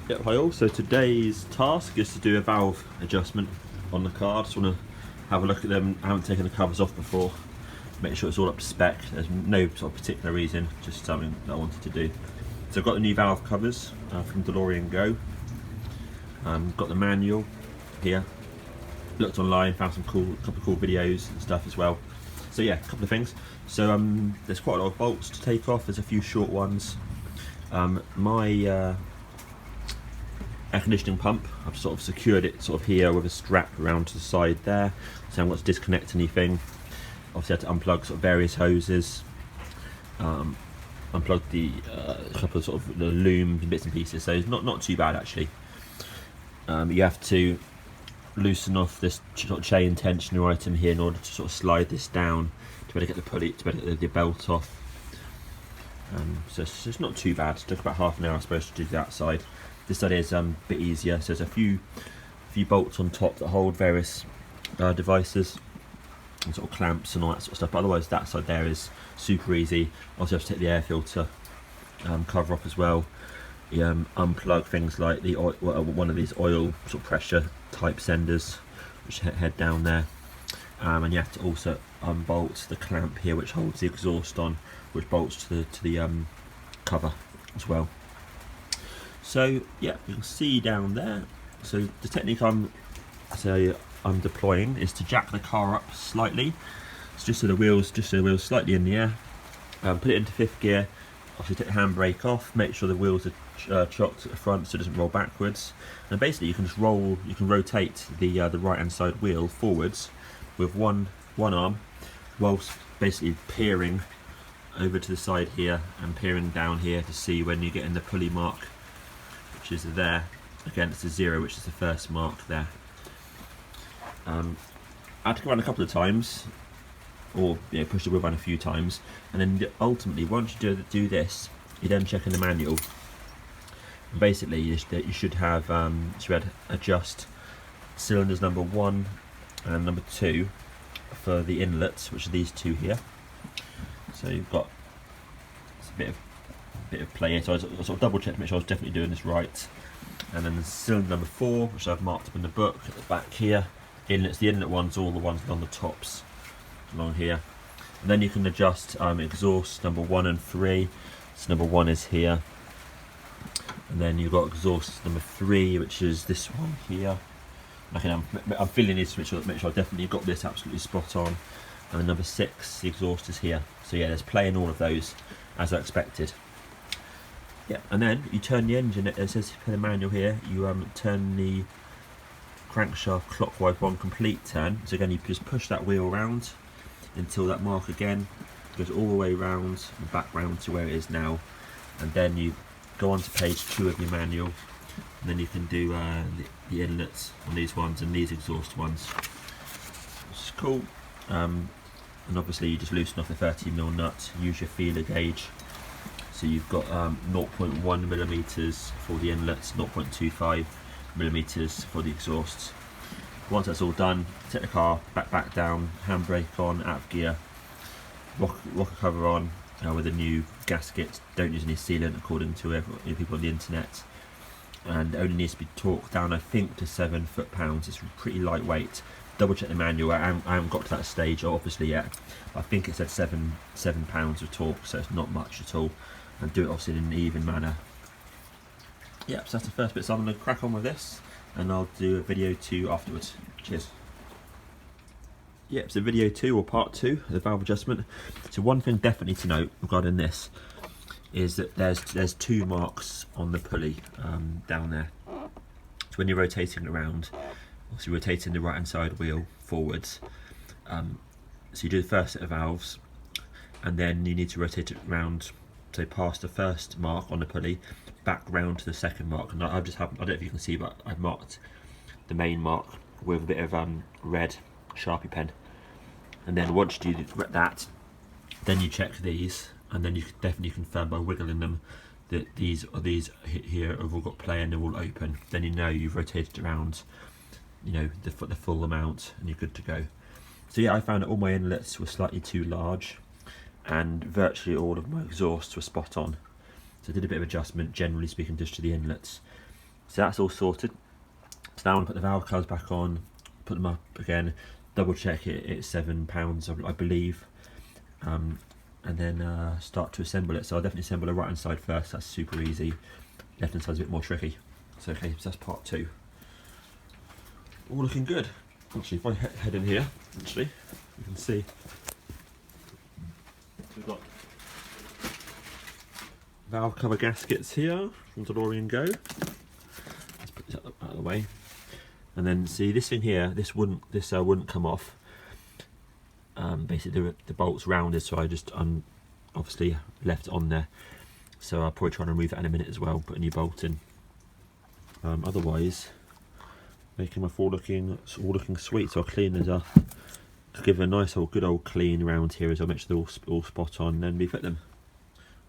Yep, hi all. So today's task is to do a valve adjustment on the car. I just want to have a look at them. I haven't taken the covers off before. Make sure it's all up to spec. There's no sort of particular reason, just something that I wanted to do. So I've got the new valve covers from DeLorean Go. Got the manual here. Looked online, found some couple of cool videos and stuff as well. So yeah, a couple of things. So there's quite a lot of bolts to take off. There's a few short ones. My air conditioning pump, I've sort of secured it sort of here with a strap around to the side there, so I haven't got to disconnect anything. Obviously I had to unplug sort of various hoses, unplug the couple of sort of the looms and bits and pieces, so it's not too bad actually. You have to loosen off this sort of chain tensioner item here in order to sort of slide this down to be able to get the pulley, to be able to get the belt off. So it's not too bad. It took about half an hour I suppose to do that side. This side is a bit easier, so there's a few bolts on top that hold various devices and sort of clamps and all that sort of stuff, but otherwise that side there is super easy. Also have to take the air filter cover off as well. You unplug things like the oil, one of these oil sort of pressure type senders which head down there, and you have to also unbolt the clamp here which holds the exhaust on, which bolts to the cover as well. So yeah, you can see down there. So the technique I'm deploying is to jack the car up slightly. It's just so the wheels slightly in the air. Put it into fifth gear. Obviously take the handbrake off. Make sure the wheels are chocked at the front so it doesn't roll backwards. And basically you can just roll. You can rotate the right hand side wheel forwards with one arm, whilst basically peering over to the side here and peering down here to see when you get in the pulley mark, which is there against the 0, which is the first mark there. I had to go around a couple of times, or push the wheel around a few times, and then ultimately once you do this, you then check in the manual. And basically you should have adjust cylinders number 1 and number 2 for the inlets, which are these two here. So you've got a bit of play here, so I sort of double check to make sure I was definitely doing this right. And then the cylinder number 4, which I've marked up in the book at the back here. Inlets, the inlet ones, all the ones on the tops along here. And then you can adjust exhaust number 1 and 3. So number 1 is here, and then you've got exhaust number 3, which is this one here. I'm feeling this to make sure I definitely got this absolutely spot on. And then number 6, the exhaust is here. So yeah, there's play in all of those as I expected. Yeah, and then you turn the engine. It says in the manual here, you turn the crankshaft clockwise 1 complete turn. So again, you just push that wheel around until that mark again goes all the way round and back round to where it is now, and then you go on to page 2 of your manual, and then you can do the inlets on these ones and these exhaust ones, which is cool. And obviously you just loosen off the 13mm nut, use your feeler gauge. So you've got 0.1mm for the inlets, 0.25mm for the exhausts. Once that's all done, take the car back down, handbrake on, out of gear, rocker cover on with a new gasket. Don't use any sealant according to people on the internet, and only needs to be torqued down I think to 7 foot-pounds. It's pretty lightweight. Double check the manual. I haven't got to that stage obviously yet. I think it said 7 pounds of torque, so it's not much at all. And do it obviously in an even manner. Yeah, so that's the first bit. So I'm going to crack on with this, and I'll do a video 2 afterwards. Cheers. Yep, so video 2 or part 2, the valve adjustment. So one thing definitely to note regarding this is that there's 2 marks on the pulley down there. So when you're rotating it around, obviously rotating the right hand side wheel forwards, so you do the first set of valves, and then you need to rotate it around, so past the first mark on the pulley, back round to the second mark. And I don't know if you can see, but I've marked the main mark with a bit of red Sharpie pen. And then once you do that, then you check these, and then you can definitely confirm by wiggling them that these here have all got play and they're all open. Then you know you've rotated around, the full amount, and you're good to go. So yeah, I found that all my inlets were slightly too large, and virtually all of my exhausts were spot on. So I did a bit of adjustment, generally speaking, just to the inlets. So that's all sorted. So now I'm going to put the valve covers back on, put them up again, double check it, it's £7 I believe, and then start to assemble it. So I'll definitely assemble the right hand side first, that's super easy. Left hand side's a bit more tricky. So okay, so that's part 2. All looking good. Actually, if I head in here, actually, you can see we've got valve cover gaskets here from DeLorean Go. Let's put this out of the way. And then see this thing here, this wouldn't come off. Basically the bolt's rounded, so I just obviously left it on there. So I'll probably try and remove that in a minute as well, put a new bolt in. Otherwise, making my all looking sweet. So I'll clean these up, give it a nice good old clean around here as well, make sure they're all spot on, and then refit them.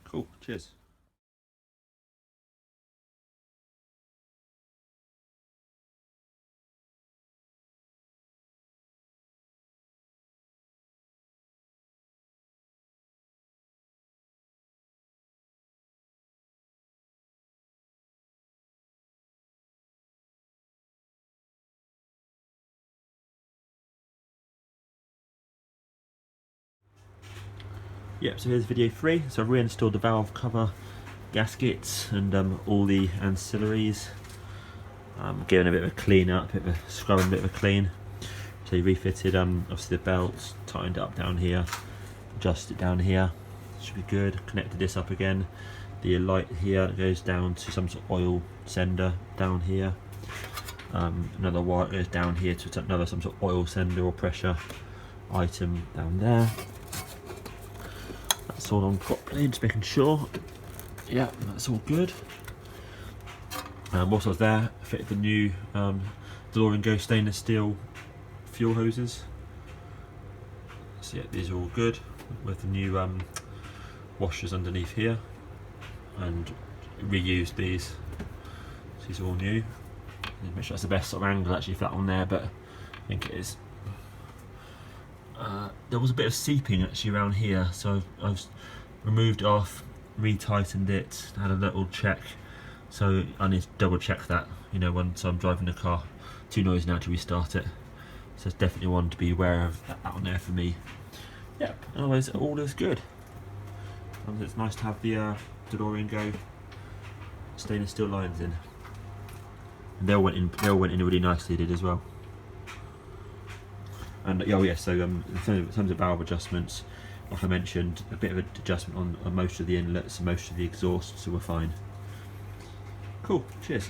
Cool, cheers. Yep, so here's video 3. So I've reinstalled the valve cover gaskets and all the ancillaries. Giving a bit of a clean up, a bit of a scrub and a bit of a clean. So you refitted obviously the belts, tightened it up down here, adjusted it down here. Should be good. Connected this up again. The light here goes down to some sort of oil sender down here. Another wire goes down here to another some sort of oil sender or pressure item down there. That's all on properly, just making sure. Yeah, that's all good. Whilst I was there, I fitted the new DeLorean stainless steel fuel hoses. So yeah, these are all good with the new washers underneath here, and reused these. So these are all new. Make sure that's the best sort of angle actually for that one there, but I think it is. There was a bit of seeping actually around here, so I've removed it off, retightened it, had a little check. So I need to double check that, you know, once I'm driving the car. Too noisy now to restart it. So it's definitely one to be aware of that on there for me. Yep, otherwise all is good. And it's nice to have the DeLorean Go stainless steel lines in. And they all went in really nicely, did as well. And oh yeah, so in terms of valve adjustments, like I mentioned, a bit of an adjustment on most of the inlets and most of the exhausts, so we're fine. Cool, cheers.